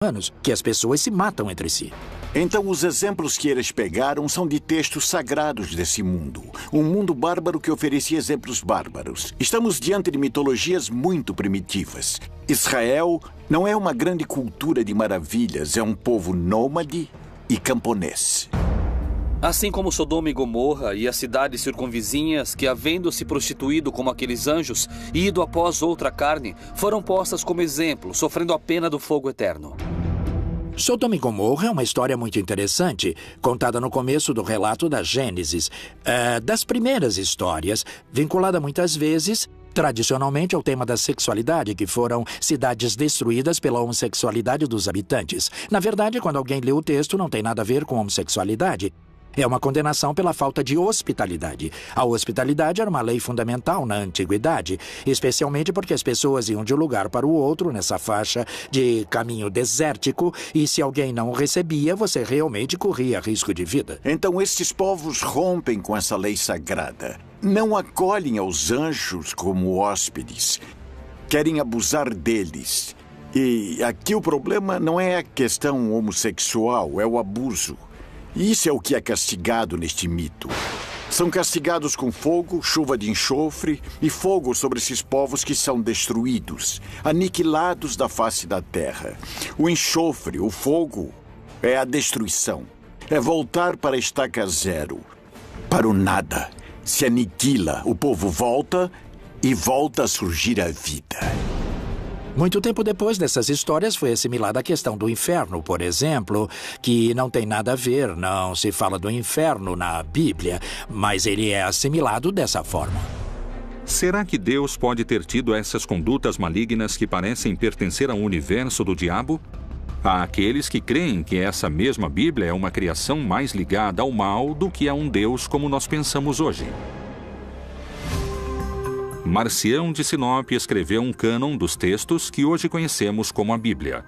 humanos que as pessoas se matam entre si. Então, os exemplos que eles pegaram são de textos sagrados desse mundo. Um mundo bárbaro que oferecia exemplos bárbaros. Estamos diante de mitologias muito primitivas. Israel não é uma grande cultura de maravilhas, é um povo nômade e camponês. Assim como Sodoma e Gomorra e as cidades circunvizinhas que, havendo se prostituído como aqueles anjos e ido após outra carne, foram postas como exemplo, sofrendo a pena do fogo eterno. Sodoma e Gomorra é uma história muito interessante, contada no começo do relato da Gênesis. Das primeiras histórias, vinculada muitas vezes, tradicionalmente, ao tema da sexualidade, que foram cidades destruídas pela homossexualidade dos habitantes. Na verdade, quando alguém lê o texto, não tem nada a ver com homossexualidade. É uma condenação pela falta de hospitalidade. A hospitalidade era uma lei fundamental na antiguidade, especialmente porque as pessoas iam de um lugar para o outro nessa faixa de caminho desértico e se alguém não o recebia, você realmente corria risco de vida. Então estes povos rompem com essa lei sagrada. Não acolhem aos anjos como hóspedes. Querem abusar deles. E aqui o problema não é a questão homossexual, é o abuso. E isso é o que é castigado neste mito. São castigados com fogo, chuva de enxofre e fogo sobre esses povos que são destruídos, aniquilados da face da terra. O enxofre, o fogo, é a destruição. É voltar para a estaca zero, para o nada. Se aniquila, o povo volta e volta a surgir a vida. Muito tempo depois dessas histórias foi assimilada a questão do inferno, por exemplo, que não tem nada a ver, não se fala do inferno na Bíblia, mas ele é assimilado dessa forma. Será que Deus pode ter tido essas condutas malignas que parecem pertencer ao universo do diabo? Há aqueles que creem que essa mesma Bíblia é uma criação mais ligada ao mal do que a um Deus como nós pensamos hoje. Marcião de Sinop escreveu um cânon dos textos que hoje conhecemos como a Bíblia.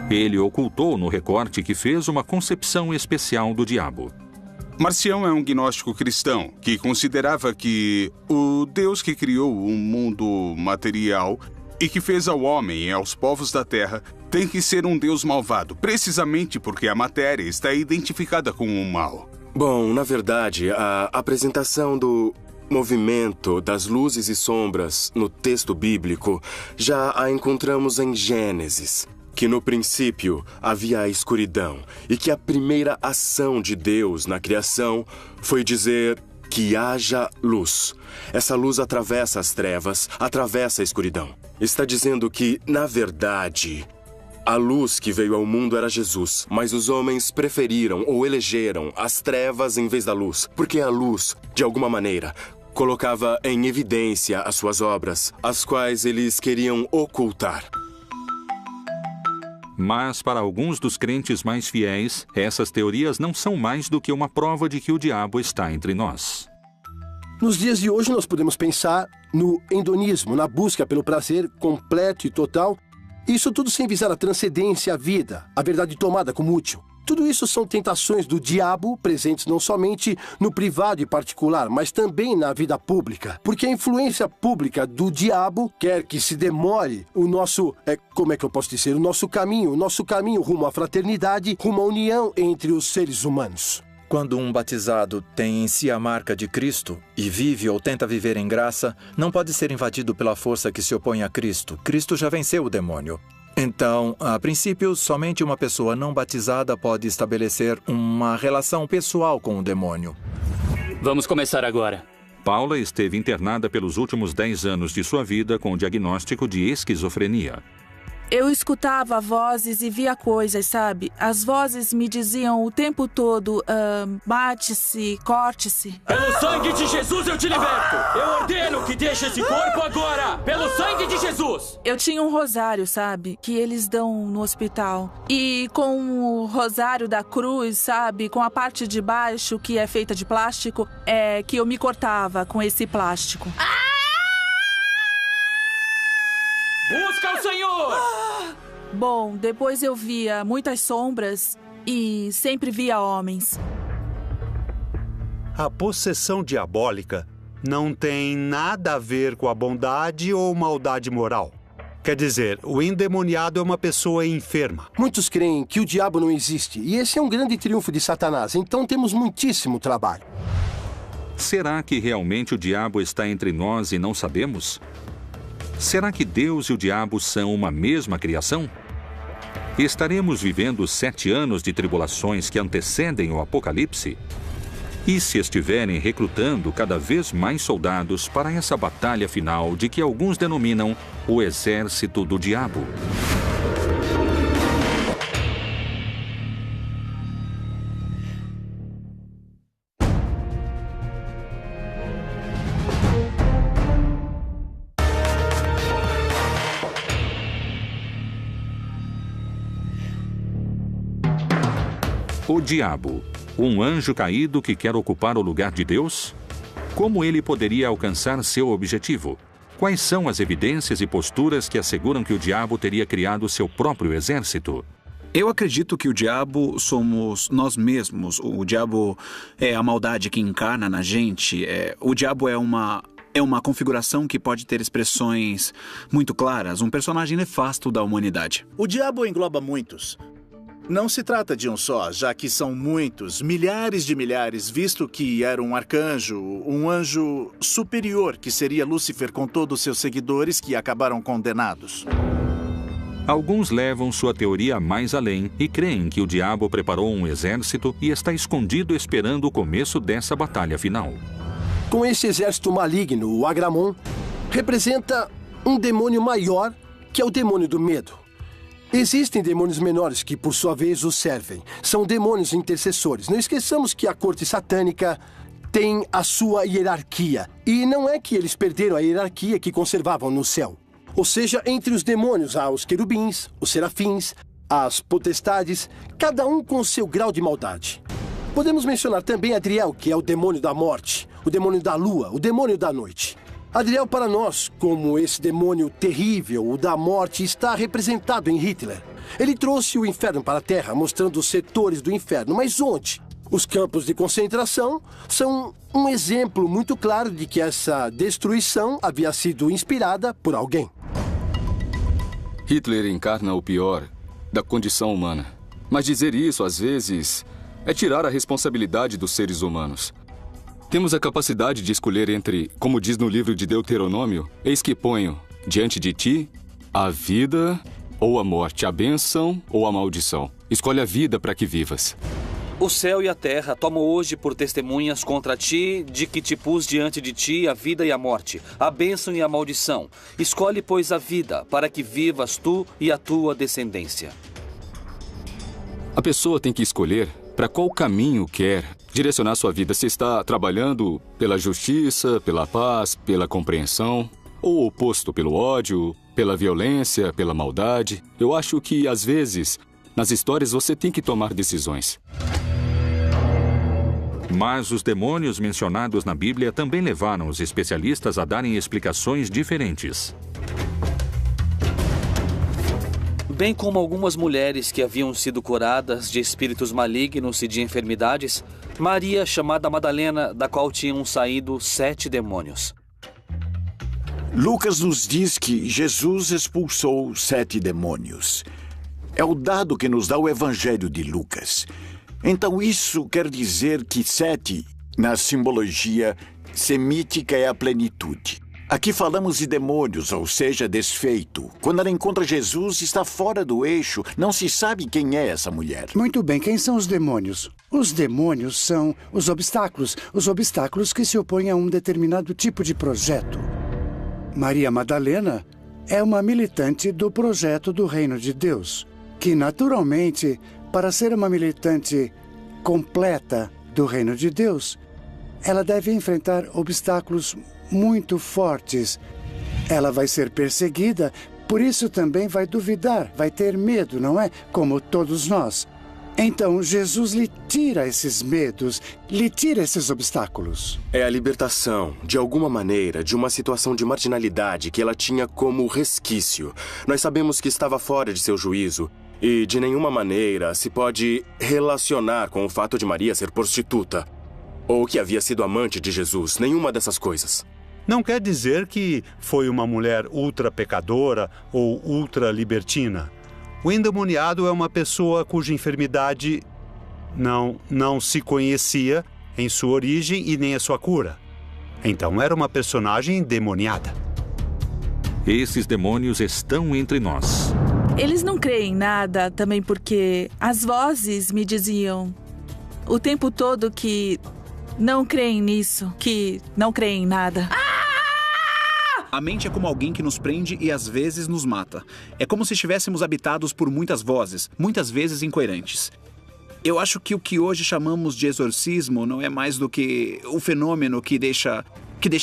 Ele ocultou no recorte que fez uma concepção especial do diabo. Marcião é um gnóstico cristão que considerava que o Deus que criou o mundo material e que fez ao homem e aos povos da terra tem que ser um Deus malvado, precisamente porque a matéria está identificada com o mal. Bom, na verdade, a apresentação do movimento das luzes e sombras no texto bíblico já a encontramos em Gênesis, que no princípio havia a escuridão e que a primeira ação de Deus na criação foi dizer que haja luz. Essa luz atravessa as trevas, atravessa a escuridão. Está dizendo que, na verdade, a luz que veio ao mundo era Jesus, mas os homens preferiram ou elegeram as trevas em vez da luz, porque a luz, de alguma maneira, colocava em evidência as suas obras, as quais eles queriam ocultar. Mas, para alguns dos crentes mais fiéis, essas teorias não são mais do que uma prova de que o diabo está entre nós. Nos dias de hoje, nós podemos pensar no hedonismo, na busca pelo prazer completo e total. Isso tudo sem visar a transcendência, a vida, a verdade tomada como útil. Tudo isso são tentações do diabo, presentes não somente no privado e particular, mas também na vida pública. Porque a influência pública do diabo quer que se demore o nosso, o nosso caminho rumo à fraternidade, rumo à união entre os seres humanos. Quando um batizado tem em si a marca de Cristo e vive ou tenta viver em graça, não pode ser invadido pela força que se opõe a Cristo. Cristo já venceu o demônio. Então, a princípio, somente uma pessoa não batizada pode estabelecer uma relação pessoal com o demônio. Vamos começar agora. Paula esteve internada pelos últimos 10 anos de sua vida com o diagnóstico de esquizofrenia. Eu escutava vozes e via coisas, sabe? As vozes me diziam o tempo todo, mate-se, corte-se. Pelo sangue de Jesus eu te liberto! Eu ordeno que deixe esse corpo agora! Pelo sangue de Jesus! Eu tinha um rosário, sabe? Que eles dão no hospital. E com o rosário da cruz, sabe? Com a parte de baixo, que é feita de plástico, é que eu me cortava com esse plástico. Busca o Senhor! Bom, depois eu via muitas sombras e sempre via homens. A possessão diabólica não tem nada a ver com a bondade ou maldade moral. Quer dizer, o endemoniado é uma pessoa enferma. Muitos creem que o diabo não existe, e esse é um grande triunfo de Satanás, então temos muitíssimo trabalho. Será que realmente o diabo está entre nós e não sabemos? Será que Deus e o diabo são uma mesma criação? Estaremos vivendo 7 anos de tribulações que antecedem o Apocalipse? E se estiverem recrutando cada vez mais soldados para essa batalha final de que alguns denominam o exército do diabo? O diabo, um anjo caído que quer ocupar o lugar de Deus? Como ele poderia alcançar seu objetivo? Quais são as evidências e posturas que asseguram que o diabo teria criado seu próprio exército? Eu acredito que o diabo somos nós mesmos. O diabo é a maldade que encarna na gente. O diabo é uma configuração que pode ter expressões muito claras, um personagem nefasto da humanidade. O diabo engloba muitos. Não se trata de um só, já que são muitos, milhares de milhares, visto que era um arcanjo, um anjo superior, que seria Lúcifer com todos seus seguidores que acabaram condenados. Alguns levam sua teoria mais além e creem que o diabo preparou um exército e está escondido esperando o começo dessa batalha final. Com esse exército maligno, o Agramon representa um demônio maior, que é o demônio do medo. Existem demônios menores que, por sua vez, os servem. São demônios intercessores. Não esqueçamos que a corte satânica tem a sua hierarquia. E não é que eles perderam a hierarquia que conservavam no céu. Ou seja, entre os demônios há os querubins, os serafins, as potestades, cada um com seu grau de maldade. Podemos mencionar também Adriel, que é o demônio da morte, o demônio da lua, o demônio da noite. Adriel, para nós, como esse demônio terrível, o da morte, está representado em Hitler. Ele trouxe o inferno para a Terra, mostrando os setores do inferno. Mas onde? Os campos de concentração são um exemplo muito claro de que essa destruição havia sido inspirada por alguém. Hitler encarna o pior da condição humana. Mas dizer isso, às vezes, é tirar a responsabilidade dos seres humanos. Temos a capacidade de escolher entre, como diz no livro de Deuteronômio, eis que ponho diante de ti a vida ou a morte, a bênção ou a maldição. Escolhe a vida para que vivas. O céu e a terra tomam hoje por testemunhas contra ti, de que te pus diante de ti a vida e a morte, a bênção e a maldição. Escolhe, pois, a vida, para que vivas tu e a tua descendência. A pessoa tem que escolher para qual caminho quer direcionar sua vida. Se está trabalhando pela justiça, pela paz, pela compreensão, ou o oposto, pelo ódio, pela violência, pela maldade. Eu acho que, às vezes, nas histórias você tem que tomar decisões. Mas os demônios mencionados na Bíblia também levaram os especialistas a darem explicações diferentes. Bem como algumas mulheres que haviam sido curadas de espíritos malignos e de enfermidades, Maria, chamada Madalena, da qual tinham saído 7 demônios. Lucas nos diz que Jesus expulsou 7 demônios. É o dado que nos dá o Evangelho de Lucas. Então isso quer dizer que 7, na simbologia semítica, é a plenitude. Aqui falamos de demônios, ou seja, desfeito. Quando ela encontra Jesus, está fora do eixo. Não se sabe quem é essa mulher. Muito bem, quem são os demônios? Os demônios são os obstáculos que se opõem a um determinado tipo de projeto. Maria Madalena é uma militante do projeto do Reino de Deus, que naturalmente, para ser uma militante completa do Reino de Deus, ela deve enfrentar obstáculos muito fortes. Ela vai ser perseguida, por isso também vai duvidar, vai ter medo, não é? Como todos nós. Então, Jesus lhe tira esses medos, lhe tira esses obstáculos. É a libertação, de alguma maneira, de uma situação de marginalidade que ela tinha como resquício. Nós sabemos que estava fora de seu juízo e, de nenhuma maneira, se pode relacionar com o fato de Maria ser prostituta ou que havia sido amante de Jesus, nenhuma dessas coisas. Não quer dizer que foi uma mulher ultra pecadora ou ultra libertina. O endemoniado é uma pessoa cuja enfermidade não se conhecia em sua origem e nem a sua cura. Então era uma personagem endemoniada. Esses demônios estão entre nós. Eles não creem em nada também porque as vozes me diziam o tempo todo que não creem nisso, que não creem em nada. A mente é como alguém que nos prende e às vezes nos mata. É como se estivéssemos habitados por muitas vozes, muitas vezes incoerentes. Eu acho que o que hoje chamamos de exorcismo não é mais do que o fenômeno que deixa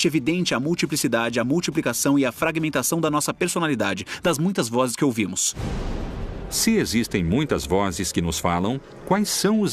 evidente a multiplicidade, a multiplicação e a fragmentação da nossa personalidade, das muitas vozes que ouvimos. Se existem muitas vozes que nos falam, quais são os